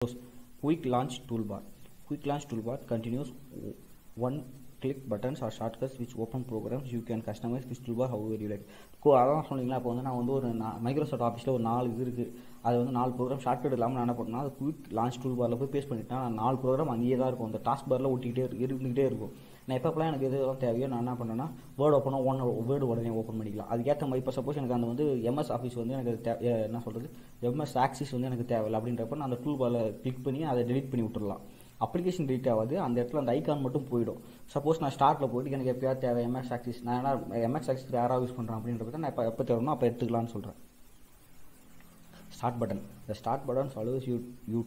Quick Launch Toolbar. Quick Launch Toolbar continues one-click buttons or shortcuts which open programs. You can customize this toolbar however you like. அதான் சொன்னீங்களா, இப்போ வந்து நான் வந்து ஒரு Microsoft ஆஃபீஸில் ஒரு 4 இது இருக்குது. அது வந்து 4 ப்ரோக்ராம் ஷார்ட்கட் இல்லாமல் நான் என்ன பண்ணேன்னா, அது குயிக் லான்ச் டூல் பாரில் போய் பேஸ்ட் பண்ணிட்டேன். நான் 4 ப்ரோக்ராம் அங்கேயே தான் இருக்கும், அந்த டாஸ்க் பாரில் இருந்துகிட்டே இருக்கும். நான் எப்போலாம் எனக்கு எதுவும் தேவையோ நான் என்ன பண்ணேன்னா, வேர்டு வேர்டு உடனே ஓப்பன் பண்ணிக்கலாம். அதுக்கேற்ற மாதிரி இப்போ சப்போஸ் எனக்கு அந்த வந்து எம்எஸ் ஆஃபீஸ் வந்து எனக்கு என்ன சொல்கிறது, எம்எஸ் ஆக்சிஸ் வந்து எனக்கு தேவையில்லை அப்படின்றப்ப நான் அந்த டூல் பாரில் கிளிக் பண்ணி அதை டெலிட் பண்ணி விட்டுடலாம். அப்ளிகேஷன் டெலிட் ஆகாது, அந்த இடத்துல அந்த ஐக்கான் மட்டும் போயிடும். சப்போஸ் நான் ஸ்டார்ட்டில் போய்ட்டு எனக்கு எப்போயாவது தேவை எம்எஸ் ஆக்சிஸ், நான் என்ன எம்எஸ் ஆக்சிஸ் யாராவது யூஸ் பண்ணுறேன் அப்படின்றத நான் எப்போ தேவைன்னா அப்போ எடுத்துக்கலாம்னு சொல்கிறேன். Start button. The start button allows you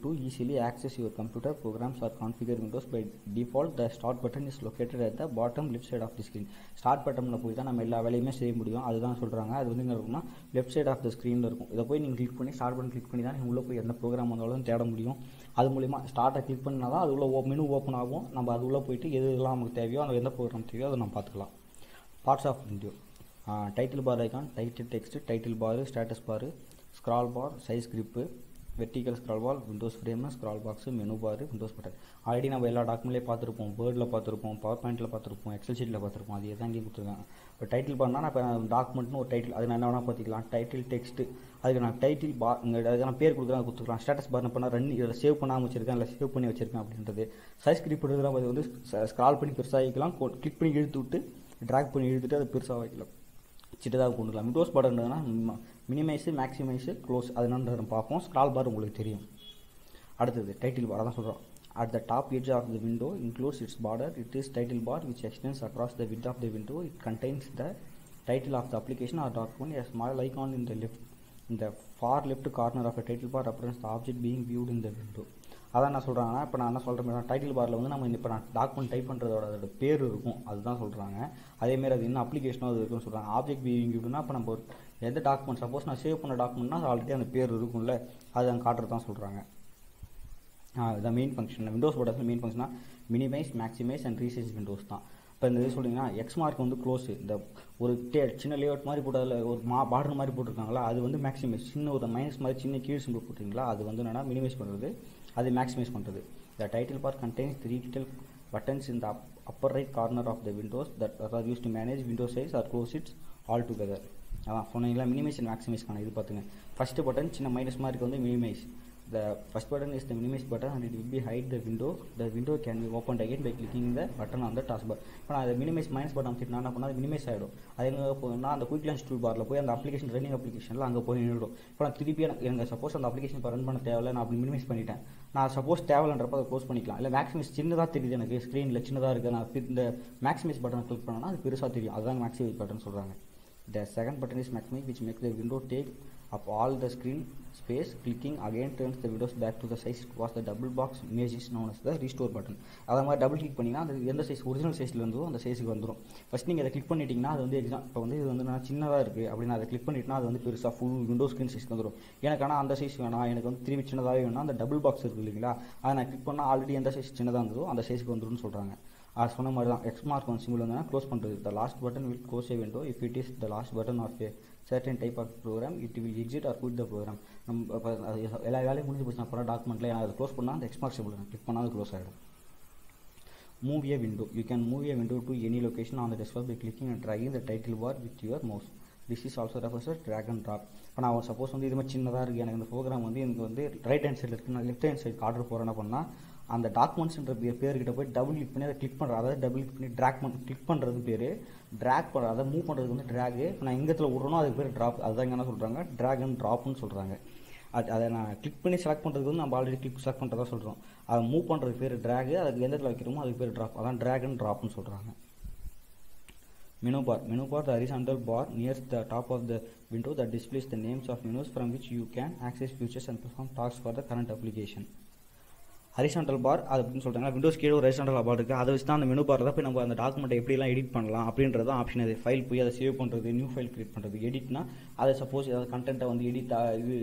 to easily access your computer programs or configure Windows. By default, the start button is located at the bottom left side of the screen. Start buttonல போய் தான் நம்ம எல்லா வேலையுமே செய்ய முடியும். அதுதான் சொல்கிறாங்க. அது வந்து என்ன இருக்கும்னா லெஃப்ட் சைட் ஆஃப் த ஸ்க்ரீனில் இருக்கும். இதை போய் நீங்கள் கிளிக் பண்ணி ஸ்டார்ட் பட்டன் கிளிக் பண்ணி தான் நீங்கள் உள்ளே போய் எந்த ப்ரோக்ராம் வந்தாலும் தேட முடியும். அது மூலிமா ஸ்டார்ட்டை கிளிக் பண்ணால் தான் அது உள்ள மெனு ஓப்பன் ஆகும். நம்ம அது உள்ளே போயிட்டு எதுலாம் நமக்கு தேவையோ அந்த எந்த ப்ரோக்ராம் தேவையோ அதை நம்ம பார்த்துக்கலாம். Parts of window. Title bar icon, title text, title bar, status bar, scroll bar, size grip, vertical scroll bar, windows frame, scroll box, menu bar, windows button. Already நம்ம எல்லா டாக்குமெண்ட்லேயே பார்த்துருப்போம், வேர்டில் பார்த்துருப்போம், பவர் பாயிண்ட்டில் பார்த்துருப்போம், எக்ஸல் ஷீட்டில் பார்த்துருப்போம். அது தான் இங்கே கொடுத்துருக்காங்க. இப்போ டைட்டில் பார்னால் இப்போ டாக்குமெண்ட்னு ஒரு டைட்டில், அது நான் என்ன வேணால் பார்த்துக்கலாம். டைட்டில் டெக்ஸ்ட்டு, அதுக்கு நான் டைட்டில் பார், அதுக்கு நான் பேர் கொடுக்குறேன், கொடுத்துக்கலாம். ஸ்டேட்டஸ் பார் இப்போ நான் இதில் சேவ் பண்ணாமல் வச்சிருக்கேன், இல்லை சேவ் பண்ணி வச்சிருக்கேன் அப்படின்றது. சைஸ் கிரிப் எடுக்கிறோம், அது வந்து ஸ்க்ரால் பண்ணி பெருசாக வைக்கலாம், கிளிக் பண்ணி இழுத்து விட்டு ட்ராக் பண்ணி இழுத்துட்டு அது பெருசாக வைக்கலாம், சின்னதாக கொண்டுக்கலாம். விண்டோஸ் பட்டன்னா மினிமைஸு, மேக்ஸிமைஸு, க்ளோஸ் அது என்னன்னு பார்ப்போம். ஸ்க்ரால் பார் உங்களுக்கு தெரியும். அடுத்தது டைட்டில் பார், அதான் சொல்கிறோம். At the top edge of the window includes its border. It is title bar which extends across the width of the window. It contains the title of the application or document. A small icon in the far left corner of a title bar represents the object being viewed in the window. அதான் நான் சொல்கிறாங்கன்னா, இப்போ நான் என்ன சொல்கிறேன், title பாரில் வந்து நம்ம இப்போ நான் டாக்குமெண்ட் டைப் பண்ணுறதோட அதோட பேர் இருக்கும், அதுதான் சொல்கிறாங்க. அதேமாரி அது இன்னும் அப்ளிகேஷனும் அது இருக்குன்னு சொல்கிறாங்க. ஆப்ஜெக்ட் பீயிங் வியூனா இப்போ நம்ம எந்த டாக்குமெண்ட் சப்போஸ் நான் சேவ் பண்ண டாக்குமெண்ட்னா அது ஆல்ரெடி அந்த பேர் இருக்கும்ல, அது அங்கே காட்டுறது தான் சொல்கிறாங்க. இதான் main function. Windows buttons main ஃபங்க்ஷனாக minimize, maximize and resize windows தான். இப்போ இந்த இது சொல்லிங்கன்னா எக்ஸ் மார்க் வந்து க்ளோஸ், இந்த ஒரு சின்ன லேஅவுட் மாதிரி போட்டு அதில் ஒரு பார்டர் மாதிரி போட்டிருக்காங்களா, அது வந்து மேக்ஸிமைஸ். சின்ன ஒரு மைனஸ் மாதிரி சின்ன கீழ் சிம்பிள் போட்டிங்களா, அது வந்து என்னென்னா மினிமைஸ் பண்ணுறது, அது மேக்ஸிமைஸ் பண்ணுறது. The title bar contains 3 little buttons in the upper right corner of the windows that are used to manage window size or close it all together. அதான் சொன்னீங்களா மினிமைஸ் அண்ட் மேக்ஸிமைஸ்க்கான இது பார்த்துங்க. ஃபஸ்ட்டு பட்டன் சின்ன minus mark வந்து minimise. The first button is the minimize button and it will be hide the window. The window can be opened again by clicking the button on the taskbar. இப்போ நான் அதை minimise minus button அமைச்சிட்டு நான் என்ன பண்ணால் அது minimise ஆகிடும். அது எங்கே போனால் அந்த குயிக் லான்ச் டூல் பாரில் போய் அந்த அப்ளிகேஷன் ரன்னிங் அப்ளிகேஷனில் அங்கே போய் நின்றுடும். இப்போ நான் திருப்பி எனக்கு சப்போஸ் அந்த அப்ளிகேஷன் இப்போ ரன் பண்ண தேவையில்லை, நான் அப்படி மினிமைஸ் பண்ணிட்டேன், நான் சப்போஸ் தேவையில்லைன்றப்ப அதை க்ளோஸ் பண்ணிக்கலாம். இல்லை மேக்ஸிமைஸ் சின்னதாக தெரியுது எனக்கு ஸ்க்ரீனில் சின்னதாக இருக்குது, நான் இந்த மேக்ஸிமைஸ் பட்டனை கிளிக் பண்ணேன்னா அது பெருசாக தெரியும், அதுதான் மேக்ஸிமைஸ் பட்டன் சொல்கிறாங்க. The second button is maximize which makes the window take up all the screen space. Clicking again turns the windows back to the size it was. The double box image is known as the restore button. அதே மாதிரி double click பண்ணிங்கன்னா அது எந்த size original சைஸில் இருந்தோ அந்த சைஸுக்கு வந்துடும். ஃபஸ்ட் நீங்கள் அதை கிளிக் பண்ணிட்டீங்கன்னா அது வந்து இப்போ வந்து இது வந்து நான் சின்னதாக இருக்குது அப்படின்னு அதை கிளிக் பண்ணிட்டுனா அது வந்து பெருசாக ஃபுல் விண்டோ ஸ்க்ரீன் சைஸ்க்கு வந்துடும். எனக்கு ஆனால் அந்த சைஸ் வேணாம், எனக்கு வந்து திரும்பி சின்னதாகவே வேணாம், அந்த டபுள் பாக்ஸ் இருக்குது இல்லைங்களா, அதை நான் கிளிக் பண்ணால் ஆல்ரெடி எந்த சைஸ் சின்னதாக இருந்ததோ அந்த சைஸுக்கு வந்துடும்னு சொல்கிறாங்க. அது சொன்ன மாதிரி தான் எக்ஸ் மார்க் வந்து சிம்பிள் வந்து க்ளோஸ் பண்ணுறது. The last button will close A window if it is the last button off A certain type of program it will exit or quit the program. நம்ம எல்லா வேலையும் முடிஞ்சு போச்சு அப்புறம் டாக்குமெண்ட்டில் நான் அதை க்ளோஸ் பண்ணால் அந்த எக்ஸ் மார்க் சிம்பிள் கிளிக் பண்ணால் அது க்ளோஸ் ஆகிடும். Move a window. You can move a window to any location on the desktop by clicking and dragging the title bar with your mouse. This is also refers to drag and drop. இப்போ நான் suppose வந்து இது மாதிரி சின்னதாக இருக்குது, எனக்கு இந்த program வந்து எனக்கு வந்து ரைட் ஹேண்ட் சைடில் இருக்குது, நான் லெஃப்ட் ஹேண்ட் சைடு ஆர்டர் போகிறேன்னா பண்ணால் அந்த டாக்குமெண்ட்ஸ்ன்ற பேர்கிட்ட போய் டபுள் கிளிக் பண்ணி அதை கிளிக் பண்ணுறது, அதாவது டபுள் கிளிக் பண்ணி ட்ராக் கிளிக் பண்ணுறது பேர், ட்ராக் பண்ணுறது அதை மூவ் பண்ணுறதுக்கு வந்து ட்ராகு. இப்போ நான் எங்கத்தில் விட்றனோ அதுக்கு பேர் ட்ராப், அதுதான் என்ன சொல்கிறாங்க ட்ராக் அண்ட் ட்ராப்னு சொல்கிறாங்க. அதை நான் கிளிக் பண்ணி செலக்ட் பண்ணுறதுக்கு வந்து நம்ம ஆல்ரெடி கிளிக் செலக்ட் பண்ணுறதா சொல்கிறோம், அதை மூவ் பண்ணுறதுக்கு பேர் ட்ராகு, அதுக்கு எந்த இடத்துல வைக்கிறோமோ அதுக்கு பேர் ட்ராப், அதான் ட்ராக் அண்ட் ட்ராப்னு சொல்கிறாங்க. Menu bar, the horizontal bar near the top of the window that displays the names of menus from which you can access features and perform tasks for the current application. Horizontal bar அது அப்படின்னு சொல்கிறாங்க. Windows கீழே ஒரு horizontal பார் இருக்குது, அதை வச்சு தான் அந்த மெனு பார் தான் போய் நம்ம அந்த டாக்குமெண்ட்டை எப்படிலாம் எடிட் பண்ணலாம் அப்படின்றது தான் ஆப்ஷன். அது ஃபைல் போய் அதை சேவ் பண்ணுறது, நியூ ஃபைல் கிரியேட் பண்ணுறது, எடிட்னா அதை சப்போஸ் ஏதாவது கண்டென்ட்டை வந்து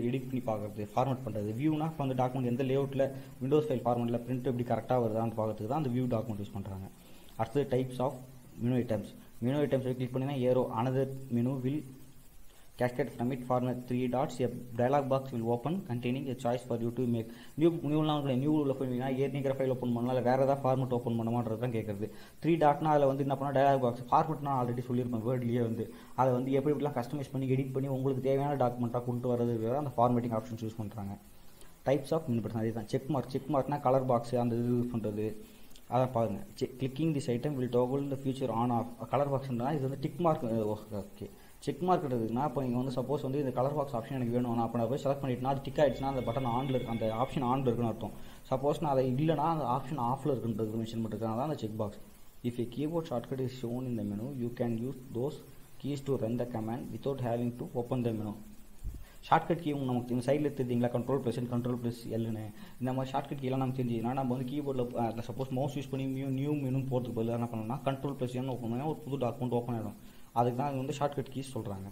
எடிட் பண்ணி பார்க்குறது, ஃபார்மேட் பண்ணுறது, வியூனா இப்போ அந்த டாக்குமெண்ட் எந்த லேஅவுட்டில் விண்டோஸ் ஃபைல் ஃபார்மேட்டில் பிரிண்ட் எப்படி கரெக்டாக வருதான்னு பார்க்கறதுக்கு தான் அந்த வியூ டாக்குமெண்ட் யூஸ் பண்ணுறாங்க. அடுத்தது types of menu items. Menu ஐட்டம்ஸை கிளிக் பண்ணிங்கன்னா arrow another menu will Cascade from it, format 3 dots, a dialog box will open containing a choice for you to make. நியூவில் போனீங்கன்னா ஏற்கனவே ஃபைல் ஓப்பன் பண்ணலாம், இல்லை வேறு ஏதாவது ஃபார்மெட் ஓப்பன் பண்ணமான்றது தான் கேட்குறது. 3 டாட்னா அதில் வந்து என்ன பண்ணால் டயலாக் பாக்ஸ் ஃபார்மெட்னா ஆல்ரெடி சொல்லியிருப்பேன் வேர்ட்லேயே வந்து அதை வந்து எப்படி எப்படிலாம் கஸ்டமைஸ் பண்ணி எடிட் பண்ணி உங்களுக்கு தேவையான டாக்குமெண்ட்டாக கொண்டு வரது அந்த ஃபார்மேட்டிங் ஆப்ஷன்ஸ் யூஸ் பண்ணுறாங்க. டைப்ஸ் ஆஃப் மினிபர்ஸ் அதே தான். செக் மார்க்னா கலர் பாக்ஸ் அந்த இது யூஸ் பண்ணுறது அதை பாருங்கள். Clicking this item will toggle இந்த ஃபியூச்சர் ஆன் ஆஃப். கலர் பாக்ஸ்னா இது வந்து tick mark. Okay, check mark எடுக்குதுன்னா இப்போ நீங்கள் வந்து சப்போஸ் வந்து இந்த கலர் பாக்ஸ் ஆப்ஷன் எனக்கு வேணும், அப்போ நான் போய் செலக்ட் பண்ணிட்டுனா அது டிக் ஆகிடுச்சுன்னா அந்த பட்டன் ஆனில் இருக்கு, அந்த ஆப்ஷன் ஆனில் இருக்குன்னு அர்த்தம். சப்போஸ் நான் அதை இல்லைனா அந்த ஆப்ஷன் ஆஃபில் இருக்குன்றது மென்ஷன் பண்ணிருக்காங்க, தான் அந்த check box. If a keyboard shortcut is shown in the menu you can use those keys to run the command without having to open the menu. Shortcut key நமக்கு இந்த சைடில் தெரிஞ்சிங்களா, Ctrl+L இந்த மாதிரி ஷார்ட்கட் கீலாம் நமக்கு தெரிஞ்சுன்னா நம்ம வந்து கீபோர்டில் சப்போஸ் மவுஸ் யூஸ் பண்ணி நியூ மெனு போகிறதுக்கு பதிலாக என்ன பண்ணணும்னா Ctrl+N ஓப்பன் பண்ணால் ஒரு புது டாக்குமெண்ட் ஓப்பன் ஆகிடும். அதுக்கு தான் அது வந்து ஷார்ட்கட் கீஸ் சொல்கிறாங்க.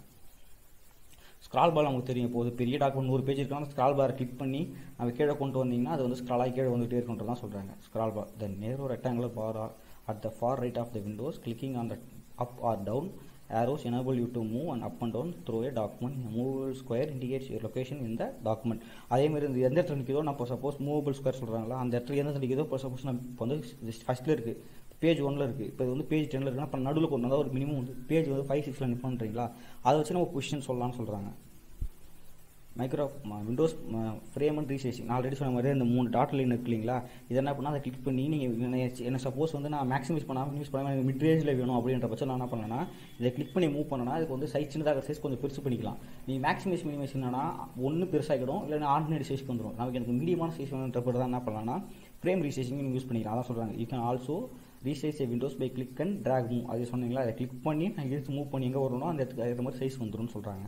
ஸ்க்ரால் பார் நமக்கு தெரியும், போது பெரிய டாக்குமெண்ட் 100 பேஜ் இருக்கலாம், ஸ்க்ரால் பாரை கிளிக் பண்ணி நம்ம கீழே கொண்டு வந்தீங்கன்னா அது வந்து ஸ்க்ராலாகி கீழே வந்துகிட்டே இருக்குன்றது தான் சொல்கிறாங்க. Scroll bar the narrow rectangular bar at the far right of the windows, clicking on the up or down arrows enable you to move and up and down through a document. Movable square indicates your location in the document. அதே மாதிரி இந்த எந்த இடத்துல நிற்கிதோ நான் இப்போ suppose movable square சொல்கிறாங்களா அந்த இடத்துல எந்த இடத்துல நிற்கிதோ இப்போ சப்போஸ் நான் இப்போ வந்து ஃபஸ்ட்டில் இருக்குது, பேஜ் 1ல் இருக்குது, இப்போ இது வந்து பேஜ் 10ல் இருக்குன்னா இப்போ நடுவில் கொண்டு வந்தால் ஒரு மினிமம் வந்து பேஜ் வந்து 5, 6ல் நிற்போன்றீங்களா, அதை வச்சு நம்ம பொசிஷன் சொல்லலாம்னு சொல்கிறாங்க. விண்டோஸ் ஃப்ரேம் அண்ட் ரீசைசிங் நான் ஆல்ரெடி சொன்ன மாதிரி இந்த 3 டாட் லைன் இருக்கு இல்லைங்களா, இதை என்ன பண்ணால் அதை கிளிக் பண்ணி நீங்கள் என்ன சப்போஸ் வந்து நான் மேக்ஸிமைஸ் பண்ணாமல் யூஸ் பண்ணாமல் எனக்கு மிட் ரேஞ்சில் வேணும் அப்படின்ற பட்சம் நான் என்ன பண்ணேன்னா இதை கிளிக் பண்ணி மூவ் பண்ணனா அதுக்கு வந்து சைஸ் சின்னதாக சைஸ் கொஞ்சம் பெருசு பண்ணிக்கலாம். நீங்கள் மேக்ஸிமைஸ் மினிமைஸ் என்னன்னா ஒன்று பெருசாகிடும், இல்லைன்னா ஆர்டினரி சைஸ்க்கு வந்துடும். நமக்கு எனக்கு மீடியமான சைஸ் வேணுன்றப்ப தான் என்ன பண்ணலாம்னா ஃப்ரேம் ரீசைசிங் நீங்கள் யூஸ் பண்ணிக்கலாம். அதான் சொல்கிறாங்க. You can also resize a windows by click and drag move. அது சொன்னீங்களா, அதை கிளிக் பண்ணி நான் எடுத்து மூவ் பண்ணி எங்கே வரணும் அந்த இடத்துக்கு அதே மாதிரி சைஸ் வந்துடும் சொல்கிறாங்க.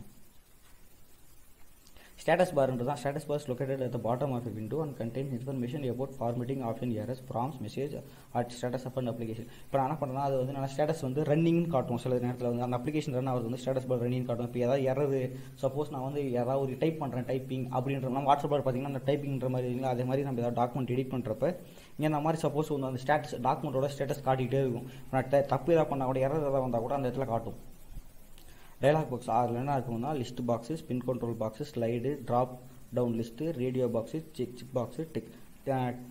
Status bar தான். Status bar is located at the bottom of the window and contains information about formatting option errors, prompts, message at status of an application. இப்போ நான் என்ன பண்ணுறேன்னா அது வந்து நான் ஸ்டேட்டஸ் வந்து ரன்னிங்னு காட்டும். சில நேரத்தில் வந்து அந்த அப்ளிகேஷன் ரன் ஆகிறது வந்து ஸ்டேட்டஸ் பார் ரன்னிங் காட்டும். இப்போ ஏதாவது எரர் சப்போஸ் நான் வந்து ஏதாவது ஒரு டைப் பண்ணுறேன் டைப்பிங் அப்படின்றலாம் வாட்ஸ்அப் பார் பார்த்தீங்கன்னா அந்த டைப்பிங்கிற மாதிரி இல்லைங்களா, அதே மாதிரி நம்ம ஏதாவது டாக்குமெண்ட் எடிட் பண்ணுறப்ப இங்கே அந்த மாதிரி சப்போஸ் வந்து அந்த ஸ்டேட்டஸ் டாக்குமெண்ட்டோட ஸ்டேட்டஸ் காட்டிகிட்டே இருக்கும். நான் தப்பு ஏதாவது பண்ணால் கூட எரர் ஏதாவது வந்தால் கூட அந்த இடத்துல காட்டும். டயலாக் பாக்ஸ் அதில் என்ன இருக்கும்னா list box, spin control box, slide, drop down list, radio box, check box,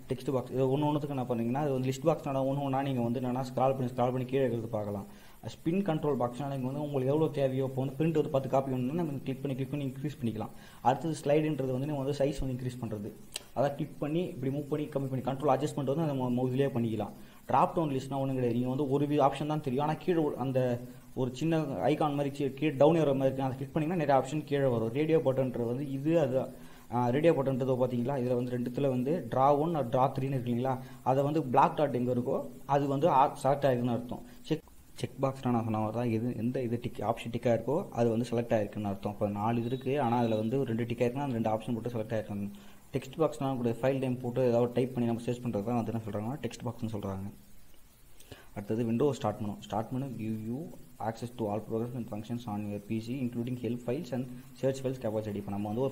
text box. இது ஒன்றுத்துக்கு என்ன பண்ணீங்கன்னா அது வந்து லிஸ்ட் பாக்ஸ் ஒன்று நீங்கள் வந்து என்னன்னா ஸ்க்ரால் பண்ணி கீழே இருக்கிறது பார்க்கலாம். ஸ்பின் கண்ட்ரோல் பாக்ஸ்னால் நீங்கள் வந்து உங்களுக்கு எவ்வளோ தேவையோ இப்போ வந்து பிரிண்ட் ஒரு 10 காப்பி வேணும்னா நம்ம கிளிக் பண்ணி இன்க்ரீஸ் பண்ணிக்கலாம். அடுத்தது ஸ்லைடுன்றது வந்து நீங்கள் வந்து சைஸ் வந்து இன்க்ரீஸ் பண்ணுறது, அதான் கிளிக் பண்ணி இப்படி மூவ் பண்ணி கம்மி பண்ணி கண்ட்ரோல் அட்ஜஸ்ட்மெண்ட் வந்து நம்ம இதிலே பண்ணிக்கலாம். ட்ராப் டவுன் லிஸ்ட்னா ஒன்றும் கிடையாது, நீங்கள் வந்து ஒரு ஆப்ஷன் தான் தெரியும், ஆனால் கீழே அந்த ஒரு சின்ன ஐகான் மாதிரி கீழே டவுன் ஏற மாதிரி இருக்குது, அதை கிளிக் பண்ணிங்கன்னா நிறைய ஆப்ஷன் கீழே வரும். ரேடியோ பட்டன்றது வந்து இது அது ரேடியோ பட்டன்றது பார்த்தீங்களா, இதில் வந்து ரெண்டுத்தில் வந்து ட்ரா 1 or ட்ரா 3 இருக்குங்களா, அதை வந்து பிளாக் டாட் எங்கே இருக்கோ அது வந்து செலக்ட் ஆகிருக்குன்னு அர்த்தம். செக் பாக்ஸ்னால் நான் சொன்ன மாதிரி தான் இது எந்த இது ஆப்ஷன் டிக்காக இருக்கோ அது வந்து செலக்ட் ஆகிருக்குன்னு அர்த்தம். இப்போ 4 இது இருக்குது, ஆனால் அதில் வந்து 2 டிக்காக இருக்குன்னா அந்த 2 ஆப்ஷன் போட்டு செலக்ட் ஆகிருக்காங்க. டெக்ஸ்ட் பாக்ஸ்னால் கூட ஃபைல் டைம் போட்டு ஏதாவது டைப் பண்ணி நம்ம சர்ச் பண்ணுறது தான் வந்து என்ன சொல்கிறாங்கன்னா டெக்ஸ்ட் பாக்ஸ்னு சொல்கிறாங்க. அடுத்தது Windows start menu give you access to all programs and functions on your PC including help files and search files capacity. இப்போ நம்ம வந்து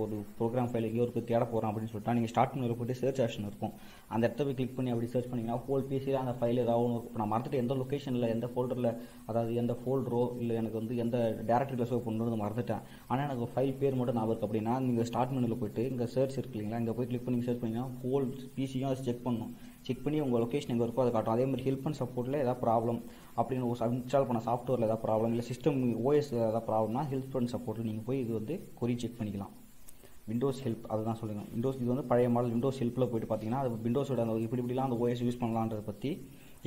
ஒரு ப்ரோக்ராம் ஃபைல் எங்கேயோ ஒரு தேட போகிறோம் அப்படின்னு சொல்லிட்டு நீங்கள் ஸ்டார்ட் மெனுவில் போய்ட்டு சர்ச் ஆப்ஷன் இருக்கும், அந்த இடத்த போய் கிளிக் பண்ணி அப்படி சர்ச் பண்ணிங்கன்னா ஹோல் பிசியில் அந்த ஃபைல் ஏதாவது ஒன்று இப்போ நான் மறந்துட்டு எந்த லொக்கேஷனில் எந்த ஃபோல்டரில் அதாவது எந்த ஃபோல்டரோ இல்லை எனக்கு வந்து எந்த டேரக்டரியில் சேவ் பண்ணுறது மறந்துட்டேன், ஆனால் எனக்கு ஃபைல் பேர் மட்டும் ஞாபகம் இருக்குது அப்படின்னா நீங்கள் ஸ்டார்ட் மெனுவில் போய்ட்டு இங்கே சர்ச் இருக்கு இல்லைங்களா, இங்கே போய் கிளிக் பண்ணி சர்ச் பண்ணிங்கன்னா ஹோல் பிசியும் அதை செக் பண்ணி உங்கள் லொக்கேஷன் எங்கே இருக்கோ அதை காட்டும். அதே மாதிரி ஹெல்ப் அண்ட் சப்போர்ட்டில் ஏதாவது ப்ராப்ளம் அப்படின்னு ஒரு இன்ஸ்டால் பண்ண சாஃப்ட்வேரில் ஏதாவது ப்ராப்ளம் இல்லை சிஸ்டம் ஓஎஸ் ஏதாவது ப்ராப்ளம்னா ஹெல்ப் அண்ட் சப்போர்ட்டில் நீங்கள் போய் இது வந்து கொரி செக் பண்ணிக்கலாம். விண்டோஸ் ஹெல்ப் அதுதான் சொல்லுங்கள். விண்டோஸ் இது வந்து பழைய மாடல் விண்டோஸ் ஹெல்ப்பில் போய்ட்டு பார்த்தீங்கன்னா அது விண்டோஸோட அந்த இப்படிலாம் அந்த ஓஎஸ் யூஸ் பண்ணலான்றதை பற்றி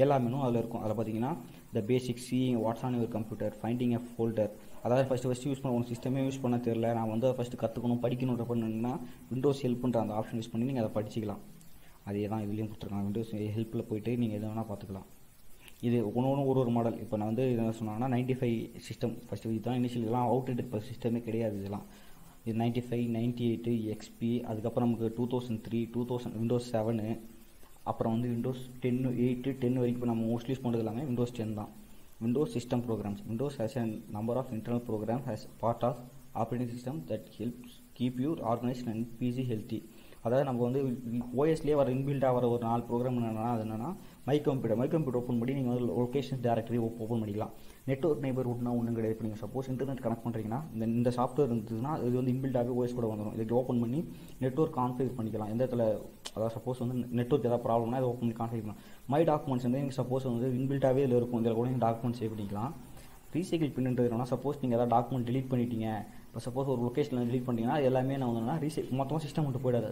எல்லா மெனும் அதில் இருக்கும். அதில் பார்த்தீங்கன்னா the basic seeing what's on your computer, finding a folder, அதாவது ஃபஸ்ட்டு யூஸ் பண்ண உங்கள் சிஸ்டமே யூஸ் பண்ண தெரியல நான் வந்து ஃபஸ்ட்டு கற்றுக்கணும் படிக்கணுன்ற பண்ணிங்கன்னா விண்டோஸ் ஹெல்ப்புன்ற அந்த ஆப்ஷன் யூஸ் பண்ணி நீங்கள் அதை படிச்சிக்கலாம். அதே தான் இதுலேயும் கொடுத்துருக்காங்க. விண்டோஸ் ஹெல்ப்பில் போய்ட்டு நீங்கள் எது வேணால் பார்த்துக்கலாம். இது ஒன்று ஒரு மாடல். இப்போ நான் வந்து என்ன சொன்னாங்கன்னா 95 சிஸ்டம் ஃபஸ்ட்டு இதுதான் இனிஷியல், இதெல்லாம் அவுட்டேட் இப்போ சிஸ்டமே கிடையாது. இதெல்லாம் இது 95, 98 XP, அதுக்கப்புறம் நமக்கு 2003, 2000 விண்டோஸ் 7, அப்புறம் வந்து விண்டோஸ் 10, 8, 10 வரைக்கும் இப்போ நம்ம மோஸ்ட்லி யூஸ் பண்ணுறது எல்லாமே விண்டோஸ் 10 தான். Windows system programs. Windows has a number of internal programs as part of operating system that helps keep you organized and PC healthy. அதாவது நம்ம வந்து ஓஎஸ்லேயே வர இன்பில்டாக வர ஒரு 4 ப்ரோக்ராம் என்னென்னா அது என்னன்னா மை கம்ப்யூட்டர் ஓப்பன் பண்ணி நீங்கள் வந்து லொகேஷன் டேரக்டரி ஓப்பன் பண்ணிக்கலாம். நெட்வொர்க் நெய்பர்ஹுட்னா ஒன்றும் கிடையாது. இப்போ நீங்கள் சப்போஸ் இன்டர்நெட் கனெக்ட் பண்ணுறீங்கன்னா இந்த சாஃப்ட்வேர் இருந்ததுன்னா இது வந்து இன்பில்டாகவே ஓஎஸ் கூட வந்துடும். இதுக்கு ஓப்பன் பண்ணி நெட்வொர்க் கான்ஃபிகர் பண்ணிக்கலாம். எந்த இடத்துல அதாவது சப்போஸ் வந்து நெட்வொர்க் ஏதாவது ப்ராப்ளம்னா அதை ஓப்பன் பண்ணி கான்ஃபிகர் பண்ணலாம். மை டாக்குமெண்ட்ஸ் வந்து நீங்கள் சப்போஸ் வந்து இன்பில்டாகவே இதில் இருக்கும். இதில் கூட நீங்கள் டாக்குமெண்ட் சேவ் பண்ணிக்கலாம். ரீசைக்கிள் பின்னுன்றது என்னன்னா சப்போஸ் நீங்கள் ஏதாவது டாக்குமெண்ட் டிலீட் பண்ணிட்டீங்க, இப்போ சப்போஸ் ஒரு லொக்கேஷனில் டிலீட் பண்ணிட்டீங்கன்னா அது எல்லாமே நான் வந்து மொத்தமாக சிஸ்டம் மட்டும் போயிடாது.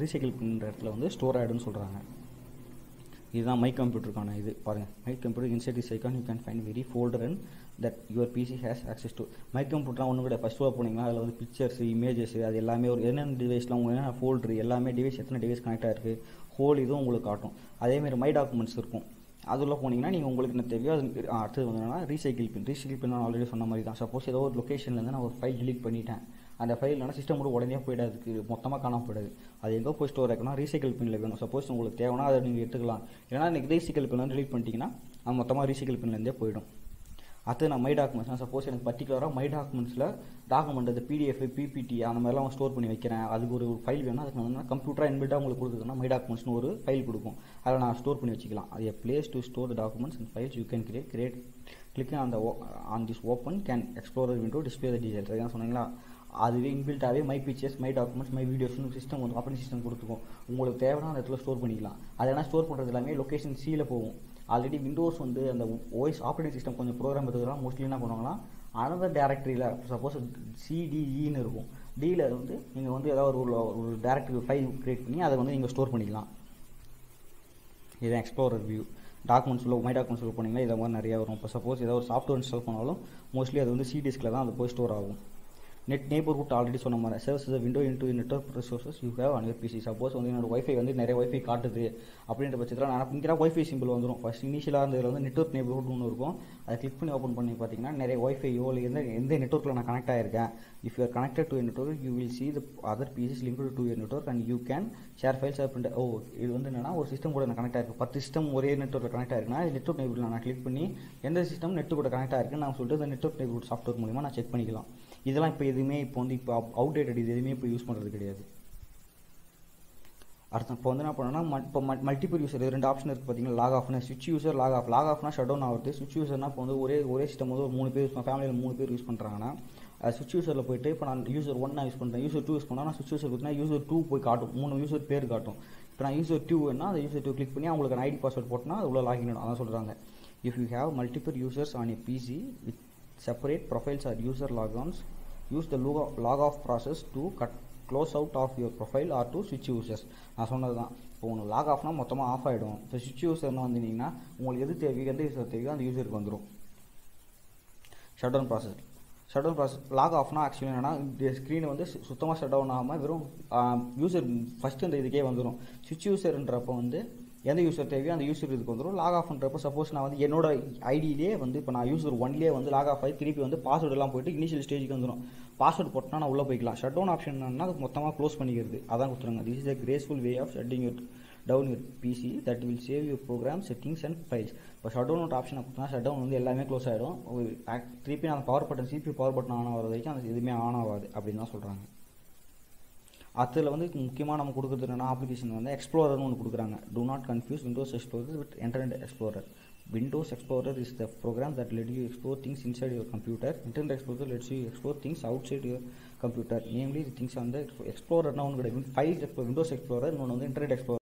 ரீசைக்கிள் பண்ணுற இடத்துல வந்து ஸ்டோர் ஆகிடும்னு சொல்கிறாங்க. இதுதான் மை கம்ப்யூட்டருக்கான இது பாருங்கள். My computer inside this icon you can find every folder and that your PC has access to. My கம்ப்யூட்டர்லாம் ஒன்றும் கூட ஃபஸ்ட்டு போனீங்கன்னா அதில் வந்து பிக்சர்ஸ் இமேஜஸ் அது எல்லாமே ஒரு என்னென்ன டிவைஸ்லாம் உங்களுக்கு என்னென்ன ஃபோல்டர் எல்லாமே டிவைஸ் எத்தனை டிவைஸ் கனெக்ட் ஆகிருக்கு ஹோல் இதுவும் உங்களுக்கு காட்டும். அதேமாதிரி மை டாக்குமெண்ட்ஸ் இருக்கும். அதில் போனீங்கன்னா நீங்கள் உங்களுக்கு என்ன தேவையோ அது அடுத்தது வந்து என்னன்னா ரீசைக்கிள் பின் நான் ஆல்ரெடி சொன்ன மாதிரி தான். சப்போஸ் ஏதோ ஒரு லொக்கேஷன்லேருந்து நான் ஒரு ஃபைல் டிலீட் பண்ணிட்டேன், அந்த ஃபைல் இல்லைனா சிஸ்டம் கூட உடனே போயிடாதுக்கு மொத்தமாக காணாமல் போயிடாது. அது எங்கே போய் ஸ்டோர் ஆகிக்கணும் ரீசைக்கிள் பின்னில் வேணும். சப்போஸ் உங்களுக்கு தேவைன்னா அதை நீங்கள் எடுத்துக்கலாம். ஏன்னா நீங்கள் ரீசைக்கிள் பின் டிலீட் பண்ணிட்டீங்கன்னா அது மொத்தமாக ரீசைக்கிள் பின்லேருந்தே போயிடும். அடுத்து நான் மை டாக்குமெண்ட்ஸ் சப்போஸ் எனக்கு பர்டிகுலராக மை டாக்குமெண்ட்ஸில் டாக்குமெண்ட் அது பிடிஎஃப் பிபிடி அந்த மாதிரிலாம் ஸ்டோர் பண்ணி வைக்கிறேன். அதுக்கு ஒரு ஃபைல் வேணும். அதுக்கு வந்து கம்ப்யூட்டராக இன்பில்டாக உங்களுக்கு கொடுக்குதுன்னா மை டாக்குமெண்ட்ஸ்னு ஒரு ஃபைல் கொடுக்கும். அதில் நான் ஸ்டோர் பண்ணி வச்சுக்கலாம். அது place to store the documents and files you can create clicking on this open can explorer window display the details. அதான் சொன்னீங்களா, அதுவே இன்பில்ட்டாகவே my pictures my documents my வீடியோஸ்னு சிஸ்டம் வந்து ஆப்ரேட்டிங் சிஸ்டம் கொடுத்துக்கும். உங்களுக்கு தேவையான அந்த இடத்துல ஸ்டோர் பண்ணிக்கலாம். அது என்ன ஸ்டோர் பண்ணுறது எல்லாமே லொக்கேஷன் சியில் போகும். ஆல்ரெடி விண்டோஸ் வந்து அந்த ஓஎஸ் ஆப்ரேட்டிங் சிஸ்டம் கொஞ்சம் ப்ரோக்ராம் எடுத்துக்கலாம். மோஸ்ட்லி என்ன பண்ணுவாங்கன்னா அனதர் டேரக்டரியில் சப்போஸ் சிடிஇன்னு இருக்கும். டியில் வந்து நீங்கள் வந்து ஏதாவது ஒரு டேரக்டரி ஃபைல் க்ரியேட் பண்ணி அதை வந்து நீங்கள் ஸ்டோர் பண்ணிக்கலாம். இதுதான் explorer view. Documents my documents போனீங்கன்னா இதை மாதிரி நிறையா வரும். இப்போ சப்போஸ் ஏதாவது ஒரு சாஃப்ட்வேர் இன்ஸ்டால் பண்ணாலும் மோஸ்ட்லி அது வந்து சிடிஎஸ்கில் தான் அது போய் ஸ்டோர் ஆகும். நெட் நெய்பர்ஹுட் ஆல்ரெடி சொன்ன மாதிரி serves the window into network resources you have on your PC. Suppose வந்து என்னோட ஒய்ஃபை வந்து நிறைய ஒய்ஃபை காட்டுது அப்படின்ற பட்சத்தில் நான் இங்கே ஒய்ஃபை சிம்பிள் வந்துடும். ஃபஸ்ட் இனிஷியலாக இருந்ததில் வந்து நெட்வொர்க் நெய்பர்ஹுட் ஒன்று இருக்கும். அதை கிளிக் பண்ணி ஓப்பன் பண்ணி பார்த்தீங்கன்னா நிறைய ஒய்ஃபையோ இல்லை எந்த நெட்வொர்க்கில் நான் கனெக்ட் ஆகிருக்கேன். If you are connected to network you will see the other PCs linked to your network and you can share files and இது வந்து என்னன்னா ஒரு சிஸ்டம் கூட நான் கனெக்ட் ஆகிருக்கு. 10 சிஸ்டம் ஒரே நெட்வொர்க்கில் கனெக்ட் ஆகிருக்குன்னா நெட்வொர்க் நெய்பர்ஹுட் நான் கிளிக் பண்ணி எந்த சிஸ்டம் நெட் கூட கனெக்ட் ஆகிருக்குன்னு நான் சொல்லிட்டு அந்த நெட்வொர்க் நெய்பர்ஹுட் சாஃப்ட்வேர் மூலிமா நான் செக் பண்ணிக்கலாம். இதெல்லாம் இப்போ எதுவுமே இப்போ வந்து இப்போ அவுடேட்டட் இது எதுவுமே இப்போ யூஸ் பண்ணுறது கிடையாது. அடுத்து இப்போ வந்து என்ன பண்ணோன்னா இப்போ மல்டிபிள் யூசர் 2 ஆப்ஷன் இருக்குது பார்த்தீங்கன்னா. லாக் ஆஃப்னா ஸ்விட்ச் யூசர் லாக் ஆஃப்னா ஷட் டவுன் ஆகுது. ஸ்விட்ச் யூசர்னா இப்போ வந்து ஒரே சிஸ்டம் வந்து ஒரு 3 பேர் ஃபேமிலியில் 3 பேர் யூஸ் பண்ணுறாங்கன்னா ஸ்விட்ச் யூசரில் போய்ட்டு இப்போ நான் யூசர் 1 நான் யூஸ் பண்ணுறேன், யூசர் 2 யூஸ் பண்ணால் நான் ஸ்விட்ச் யூசர் கொடுத்தா யூசர் 2 போய் காட்டும். 3 யூசர் பேர் காட்டும். இப்போ நான் யூசர் 2 வேணா அந்த யூசர் 2 கிளிக் பண்ணி அவங்களுக்கு ஐடி பாஸ்வேர்ட் போட்டோன்னா அது உள்ள லாகின் ஆகும். அதான் சொல்கிறாங்க. If you have multiple users on a PC with separate profiles or user logons use the log off process to close out of your profile or to ஸ்விட்ச் users. நான் சொன்னது தான். இப்போ உங்களுக்கு லாக் ஆஃப்னா மொத்தமாக ஆஃப் ஆகிடும். இப்போ ஸ்விட்ச் யூசர்னு வந்தீங்கன்னா உங்களுக்கு எது தேவையோ எந்த யூசர் தேவையோ அந்த யூசருக்கு வந்துடும். ஷட் டவுன் ப்ராசஸ் லாக் ஆஃப்னா ஆக்சுவலி என்னன்னா இந்த ஸ்க்ரீனை வந்து சுத்தமாக ஷட் டவுன் ஆகாமல் வெறும் யூசர் ஃபஸ்ட்டு இந்த இதுக்கே வந்துடும். ஸ்விட்ச் யூசர்ன்றப்போ வந்து எந்த யூசர் தேவையோ அந்த யூசர் இதுக்கு வந்துடும். லாக் ஆஃப்ன்றப்போ சப்போஸ் நான் வந்து என்னோட ஐடியிலே வந்து இப்போ நான் யூசர் 1லேயே வந்து லாக் ஆஃப் ஆகி திருப்பி வந்து பாஸ்வேர்டெல்லாம் போய்ட்டு இனிஷியல் ஸ்டேஜுக்கு வந்துடும். பாஸ்வேர்டு போட்டால் நான் உள்ளே போய்க்கலாம். ஷட் டவுன் ஆப்ஷன் என்னன்னா அது மொத்தமாக க்ளோஸ் பண்ணிக்கிறது. அதான் கொடுத்துருங்க. This is a graceful way of shutting down your PC that will save your program settings and files. இப்போ ஷட் டவுன் ஆப்ஷனை கொடுத்தா ஷட் டவுன் வந்து எல்லாமே க்ளோஸ் ஆகிடும். திருப்பி நான் power button CPU power button on ஆகிற வரைக்கும் அந்த எதுவுமே ஆன் ஆகாது அப்படின்னு தான் சொல்கிறாங்க. அதில் வந்து முக்கியமாக நம்ம கொடுக்குறது என்னென்னா அப்ளிகேஷன் வந்து எக்ஸ்ப்ளோரர்னு ஒன்று கொடுக்குறாங்க. Do not confuse windows explorer with internet explorer. Windows Explorer is the program that lets you explore things inside your computer. Internet Explorer lets you explore things outside your computer, namely the things on the Explorer. Now, Windows Explorer, no, Internet Explorer.